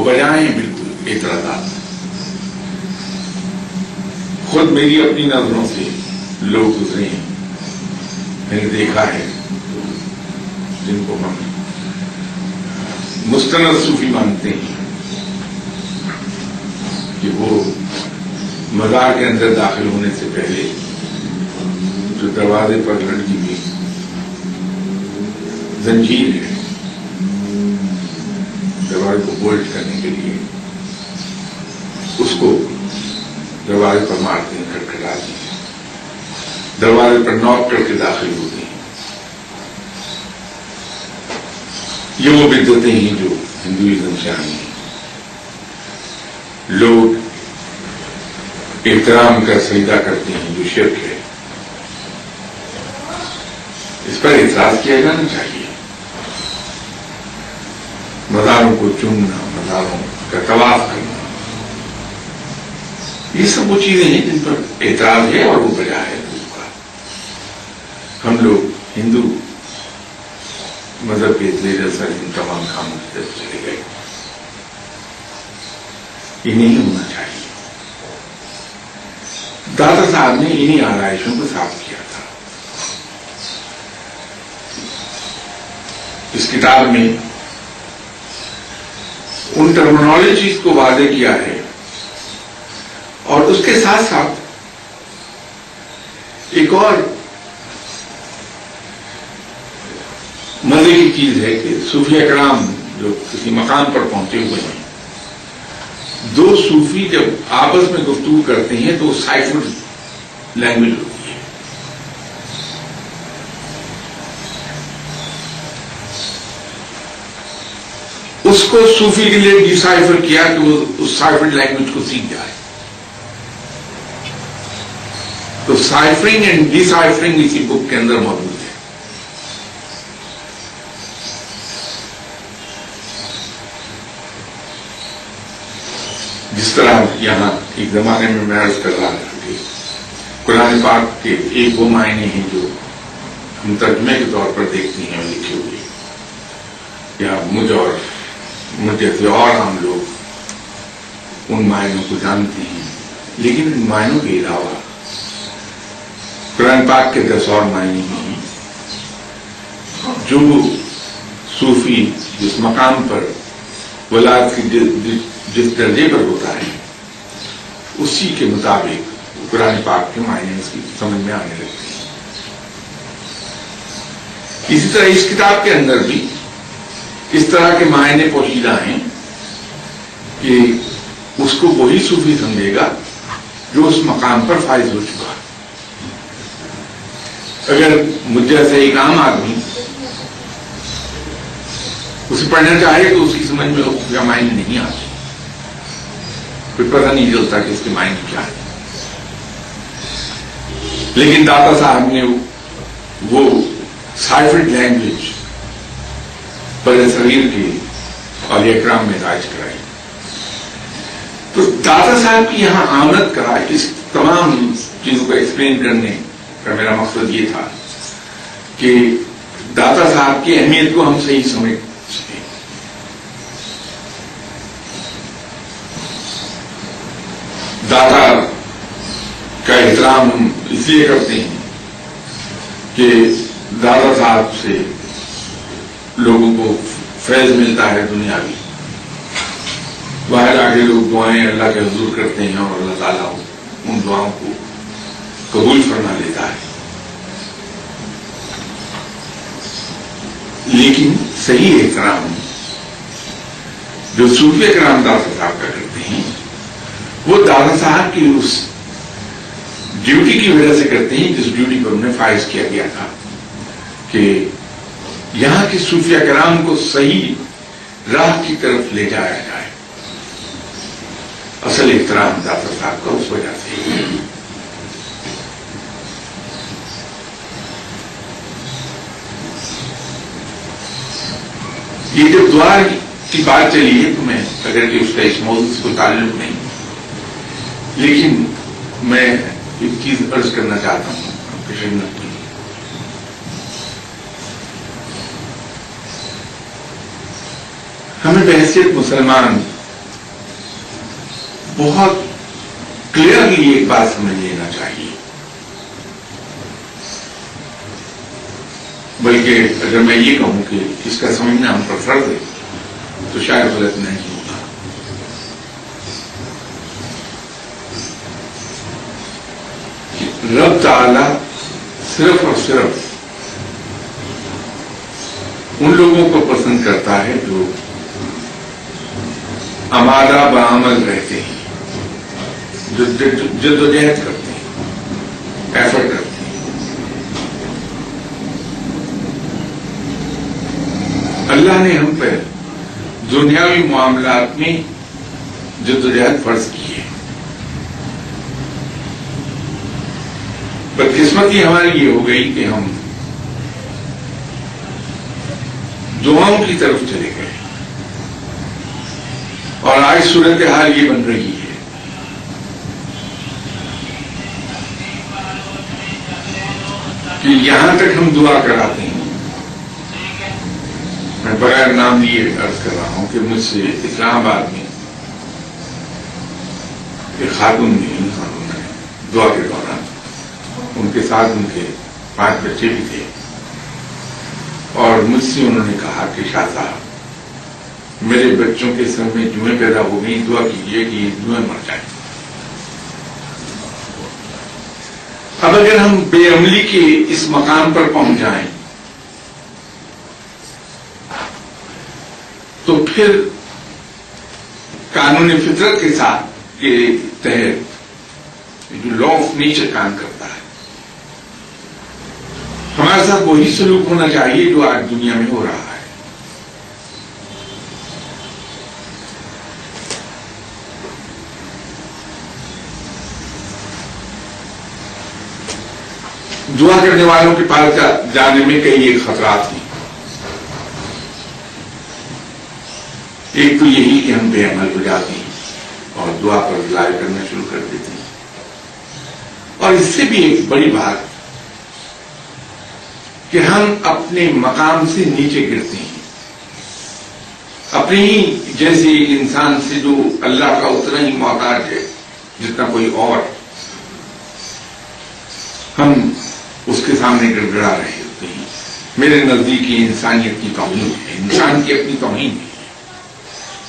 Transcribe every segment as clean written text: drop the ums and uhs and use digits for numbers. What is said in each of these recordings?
وہ بجائے ہیں بالکل اعتراضات. خود میری اپنی نظروں سے لوگ گزرے ہیں، میں نے دیکھا ہے جن کو ہم مستند صوفی مانتے ہیں کہ وہ مزار کے اندر داخل ہونے سے پہلے جو دروازے پر لٹکی ہوئی زنجیر ہے دروازے کو بولٹ کرنے کے لیے، اس کو دروازے پر مارتے ہیں، کھٹکھٹاتے ہیں، دروازے پر نوک کر کے داخل ہوتے ہیں. یہ وہ بدعتیں ہیں جو ہندوازم سے آئی ہیں. لوگ احترام کا سجدہ کرتے ہیں جو شرک ہے، اس پر اعتراض کیا جانا چاہیے. مزاروں کو چومنا، مزاروں کا طواف کرنا، یہ سب وہ چیزیں ہیں جن پر اعتراض ہے اور وہ بجا ہے. ہم لوگ ہندو مذہب کے لیڈر ان تمام کاموں کی طرف چلے گئے. یہ نہیں ہونا چاہیے. دادا صاحب نے انہی آرائشوں کو صاف کیا تھا. اس کتاب میں ان ٹرمینالوجیز کو واضح کیا ہے اور اس کے ساتھ ساتھ ایک اور مزے کی چیز ہے کہ صوفیہ کرام جو کسی مقام پر پہنچے ہوئے ہیں، دو صوفی جب آپس میں گفتگو کرتے ہیں تو سائفر لینگویج ہوتی ہے. اس کو صوفی کے لیے ڈیسائفر کیا کہ وہ اس سائفر لینگویج کو سیکھ جائے. تو سائفرنگ اینڈ ڈیسائفرنگ اسی بک کے اندر موجود ہے. جس طرح یہاں ایک زمانے میں میں عرض کر رہا تھا کہ قرآن پاک کے ایک وہ معنی ہیں جو ہم ترجمے کے طور پر دیکھتے ہیں لکھے ہوئے، یا مجھ جیسے اور عام لوگ ان معنیوں کو جانتے ہیں، لیکن ان معنیوں کے علاوہ قرآن پاک کے 10 اور معنی ہیں جو صوفی جس مقام پر ولایت کی جس درجے پر ہوتا ہے اسی کے مطابق قرآن پاک کے معنی اس کی سمجھ میں آنے لگتے ہیں. اسی طرح اس کتاب کے اندر بھی اس طرح کے معنی پوشیدہ ہیں کہ اس کو وہی صوفی سمجھے گا جو اس مقام پر فائز ہو چکا. اگر مجھ جیسے ایک عام آدمی اسے پڑھنا چاہے تو اس کی سمجھ میں اس کا معنی نہیں آتا، کوئی پتہ نہیں چلتا کہ اس کے معنی کیا ہے. لیکن داتا صاحب نے وہ سائفرڈ لینگویج بر صغیر کے اولیاء کرام میں رائج کرائی. تو داتا صاحب کی یہاں آمد کا اس تمام چیزوں کو ایکسپلین کرنے کا میرا مقصد یہ تھا کہ داتا صاحب کی اہمیت کو ہم صحیح سمجھ سکیں. داتا کا احترام ہم اس لیے کرتے ہیں کہ دادا صاحب سے لوگوں کو فیض ملتا ہے دنیاوی. باہر آ کے لوگ دعائیں اللہ کے حضور کرتے ہیں اور اللہ تعالیٰ ان دعاؤں کو قبول فرما لیتا ہے. لیکن صحیح احترام جو صوفیہ کرام دادا صاحب کا کرتے ہیں وہ دادا صاحب کی اس ڈیوٹی کی وجہ سے کرتے ہیں جس ڈیوٹی پر انہیں فائز کیا گیا تھا کہ یہاں کے صوفیہ کرام کو صحیح راہ کی طرف لے جایا جائے. اصل احترام داتا صاحب کا اس وجہ سے. یہ جب دعا کی بات چلی ہے تو میں اگر کہ اس کا اس موضوع سے کوئی تعلق نہیں، لیکن میں ایک چیز عرض کرنا چاہتا ہوں آپ کی خدمت میں. ہمیں بحیثیت مسلمان بہت کلیئرلی ایک بات سمجھ لینا چاہیے، بلکہ اگر میں یہ کہوں کہ اس کا سمجھنا ہم پر فرض ہے تو شاید غلط نہیں ہوگا۔ رب تعالی صرف اور صرف ان لوگوں کو پسند کرتا ہے جو آمادہ بعمل رہتے ہیں، جو جدوجہد کرتے ہیں، ایفرٹ کرتے ہیں۔ اللہ نے ہم پر دنیاوی معاملات میں جدوجہد فرض کی ہے۔ بدقسمتی ہماری یہ ہو گئی کہ ہم دعاؤں کی طرف چلے گئے، اور آج صورتحال یہ بن رہی ہے کہ یہاں تک ہم دعا کراتے ہیں۔ میں بغیر نام لیے عرض کر رہا ہوں کہ مجھ سے اسلام آباد میں ایک خاتون نے دعا کے دوران، ان کے ساتھ ان کے 5 بچے بھی تھے، اور مجھ سے انہوں نے کہا کہ شاہ صاحب میرے بچوں کے سر میں جوئیں پیدا ہو گئی، دعا کیجیے کہ یہ جوئیں مر جائیں۔ اب اگر ہم بے عملی کے اس مقام پر پہنچ جائیں تو پھر قانون فطرت کے ساتھ کے تحت جو لا آف نیچر کام کرتا ہے، ہمارے ساتھ وہی سلوک ہونا چاہیے جو آج دنیا میں ہو رہا ہے۔ دعا کرنے والوں کے پاس جانے میں کئی ایک خطرات ہیں۔ ایک تو یہی کہ ہم بے عمل ہو جاتے ہیں اور دعا پر ضائع کرنا شروع کر دیتے ہیں، اور اس سے بھی ایک بڑی بات کہ ہم اپنے مقام سے نیچے گرتے ہیں، اپنے ہی جیسے انسان سے جو اللہ کا اتنا ہی محتاج ہے جتنا کوئی اور، ہم اس کے سامنے گڑگڑا رہے ہوتے ہیں۔ میرے نزدیک یہ انسانیت کی توہین ہے، انسان کی اپنی توہین ہے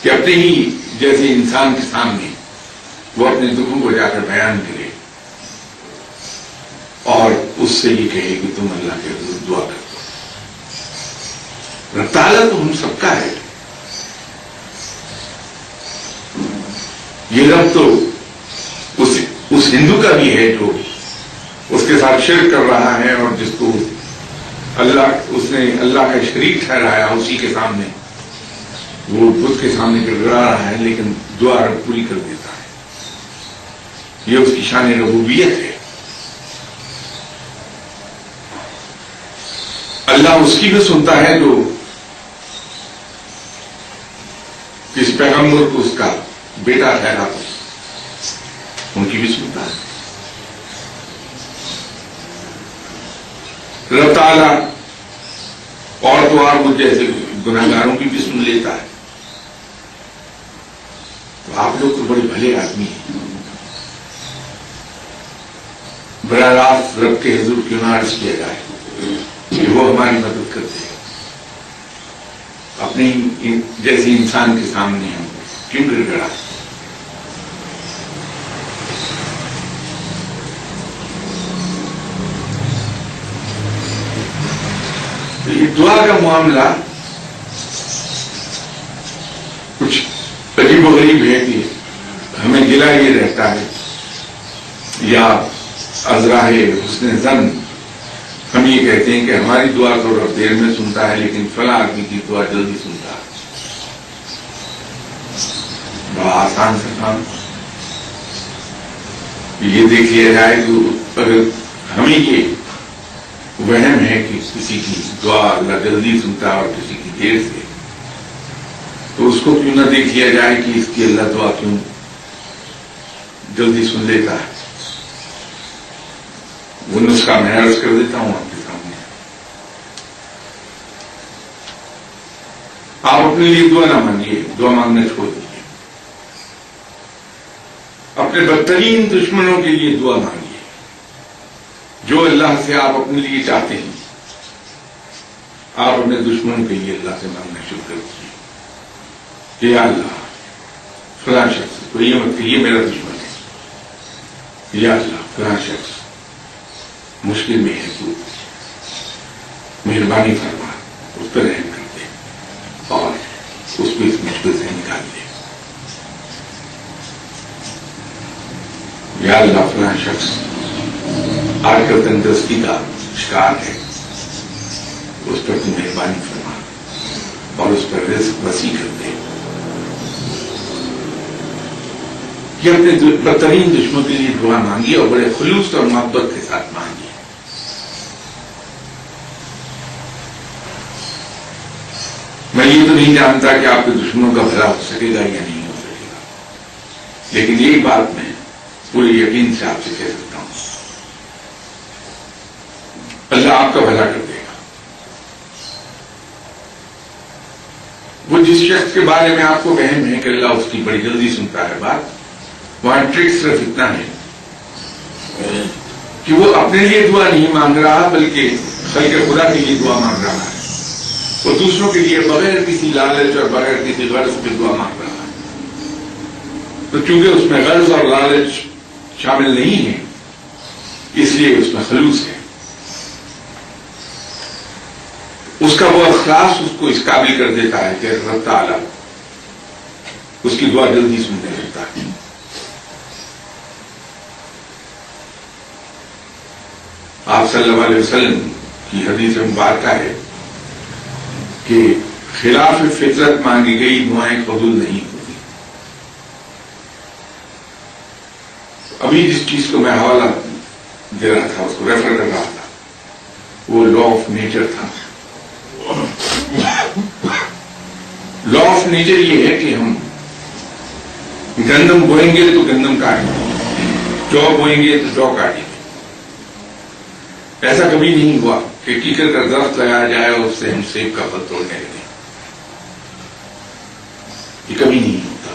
کہ اپنے ہی جیسے انسان کے سامنے وہ اپنے دکھوں کو جا کر بیان کرے اور اس سے یہ کہے کہ تم اللہ کے حضور دعا کر دو۔ رب تعالیٰ تو ہم سب کا ہے، یہ رب تو اس ہندو کا بھی ہے جو اس کے ساتھ شرک کر رہا ہے اور جس کو اس نے اللہ کا شریک ٹھہرایا، اسی کے سامنے وہ بدھ کے سامنے گڑگڑا رہا ہے، لیکن دعا رب پوری کر دیتا ہے۔ یہ اس کی شان ربوبیت ہے۔ اللہ اس کی بھی سنتا ہے جو اس پیغمبر کو اس کا بیٹا ٹھہراتا ہے، ان کی بھی سنتا ہے۔ رب تعالیٰ اور تو اور مجھ جیسے گناہگاروں کی بھی سن لیتا ہے۔ تو آپ لوگ تو بڑے بھلے آدمی ہیں، براہ راست رب کے حضور کیوں نہ عرض کیا جائے کہ وہ ہماری مدد کرتے ہیں، اپنے جیسے انسان کے سامنے ہم کیوں گڑگڑا۔ یہ دعا کا معاملہ کچھ عجیب و غریب ہے کہ ہمیں گلا یہ رہتا ہے یا ازراہ حسن ظن ہم یہ کہتے ہیں کہ ہماری دعا تو رب دیر میں سنتا ہے لیکن فلاں آدمی کی دعا جلدی سنتا ہے۔ بڑا آسان سا کام یہ دیکھ لیا جائے تو اگر ہمیں یہ وہم ہے کہ کسی کی دعا اللہ جلدی سنتا ہے اور کسی کی دیر سے، تو اس کو کیوں نہ دیکھ لیا جائے کہ اس کی اللہ دعا کیوں جلدی سن لیتا ہے۔ وہ نسخہ میں عرض کر دیتا ہوں آپ کے سامنے، آپ اپنے لیے دعا نہ مانگیے، دعا مانگنا چھوڑ دیجیے۔ اپنے بدترین دشمنوں کے لیے دعا مانگیے. جو اللہ سے آپ اپنے لیے چاہتے ہیں آپ اپنے دشمنوں کے لیے اللہ سے مانگنا شروع کر دیجیے کہ یا اللہ فلاں شخص تو یہ مت کہ یہ میرا دشمن ہے، یا اللہ فلاں شخص مشکل میں ہے، تو مہربانی فرما اس پر رحم کر دے اور اس کو اس مشکل سے نکال دے. یا اللہ فلاں شخص آج کل تندرستی کا شکار ہے، اس پر تو مہربانی فرما اور اس پر رزق وسیع کر دے. یہ اپنے بدترین دشمن کے لیے دعا مانگیے اور بڑے خلوص اور محبت کے ساتھ مانگیے. میں یہ تو نہیں جانتا کہ آپ کے دشمنوں کا بھلا ہو سکے گا یا نہیں ہو سکے گا، لیکن یہی بات میں پورے یقین سے آپ سے کہہ سکتا ہوں اللہ آپ کا بھلا کر دے گا. وہ جس شخص کے بارے میں آپ کو وہم ہے کہ اللہ اس کی بڑی جلدی سنتا ہے بات، وہاں ٹرک صرف اتنا ہے کہ وہ اپنے لیے دعا نہیں مانگ رہا بلکہ خلق خدا کے لیے دعا مانگ رہا ہے. وہ دوسروں کے لیے بغیر کسی لالچ اور بغیر کسی غرض کے دعا مانگ رہا ہے. تو چونکہ اس میں غرض اور لالچ شامل نہیں ہے اس لیے اس میں خلوص ہے. اس کا وہ اخلاص اس کو اس قابل کر دیتا ہے کہ رب تعالیٰ اس کی دعا جلدی سننے لگتا ہے. آپ صلی اللہ علیہ وسلم کی حدیث مبارکہ ہے کہ خلاف فطرت مانگی گئی دعائیں قبول نہیں ہوتی. ابھی جس چیز کو میں حوالہ دے رہا تھا اس کو ریفر کر رہا تھا وہ لا آف نیچر تھا. لا آف نیچر یہ ہے کہ ہم گندم بوئیں گے تو گندم کاٹیں گے، جو بوئیں گے تو جو کاٹیں گے. ایسا کبھی نہیں ہوا کہ کیکر کا درخت لگایا جائے اور اس سے ہم سیب کا پھل توڑنے لگے. یہ کبھی نہیں ہوتا.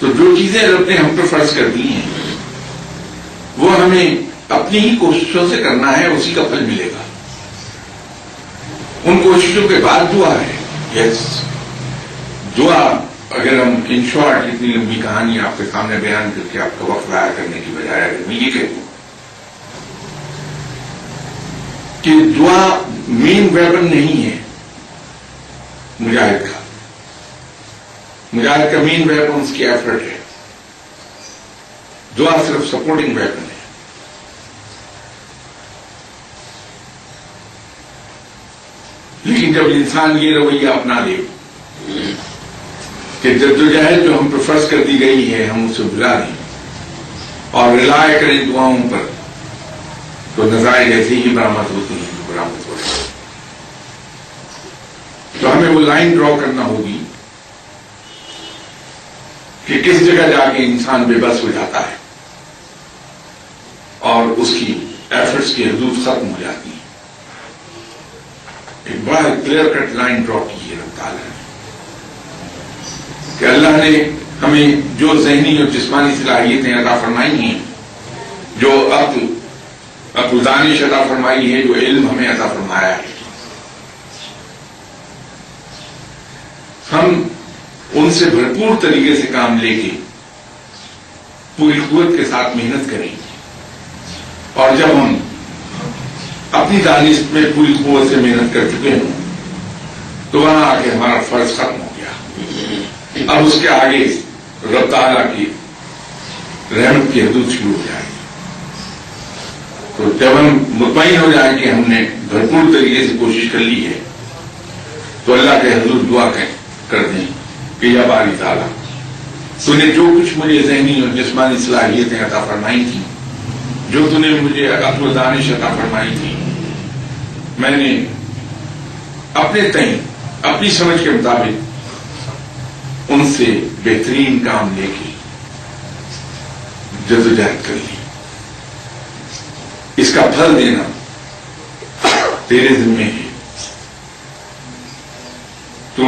تو جو چیزیں رب نے ہم پر فرض کر دی ہیں وہ ہمیں اپنی ہی کوششوں سے کرنا ہے، اسی کا پھل ملے گا. ان کوششوں کے بعد دعا ہے. یس دعا اگر ہم ان شارٹ اتنی لمبی کہانی آپ کے سامنے بیان کر کے آپ کا وقت ضائع کرنے کی بجائے اگر میں یہ کہوں کہ دعا مین ویپن نہیں ہے مجاہد کا مین ویپن اس کی ایفرٹ ہے. دعا صرف سپورٹنگ ویپن ہے. لیکن جب انسان یہ رویہ اپنا لے کہ جدوجہد جو ہم پر فرض کر دی گئی ہے ہم اسے بھلا دیں اور رلائے کریں دعاؤں پر، تو نظائر ایسے ہی برآمد ہوتی ہیں جو برآمد ہو رہے ہیں. تو ہمیں وہ لائن ڈرا کرنا ہوگی کہ کس جگہ جا کے انسان بے بس ہو جاتا ہے اور اس کی ایفرٹس کی حدود ختم ہو جاتی ہیں. ایک بڑا کلیئر کٹ لائن ڈرا کی ہے رب تعالیٰ نے کہ اللہ نے ہمیں جو ذہنی اور جسمانی صلاحیتیں عطا فرمائی ہیں، جو عقل دانش عطا فرمائی ہے، جو علم ہمیں عطا فرمایا ہے، ہم ان سے بھرپور طریقے سے کام لے کے پوری قوت کے ساتھ محنت کریں. اور جب ہم اپنی دانش میں پوری قوت سے محنت کر چکے ہوں تو وہاں آ کے ہمارا فرض ختم ہو گیا. اب اس کے آگے رب تعالیٰ کی رحمت کی حدود شروع ہو جائے گی. تو جب ہم مطمئن ہو جائیں کہ ہم نے بھرپور طریقے سے کوشش کر لی ہے تو اللہ کے حضور دعا کر دیں کہ یا باری تعالیٰ تو نے جو کچھ مجھے ذہنی اور جسمانی صلاحیتیں عطا فرمائی تھیں، جو تو نے مجھے عقل و دانش عطا فرمائی تھی، میں نے اپنے تئیں اپنی سمجھ کے مطابق ان سے بہترین کام لے کے جدوجہد کر لی. اس کا پھل دینا تیرے ذمہ ہے. تو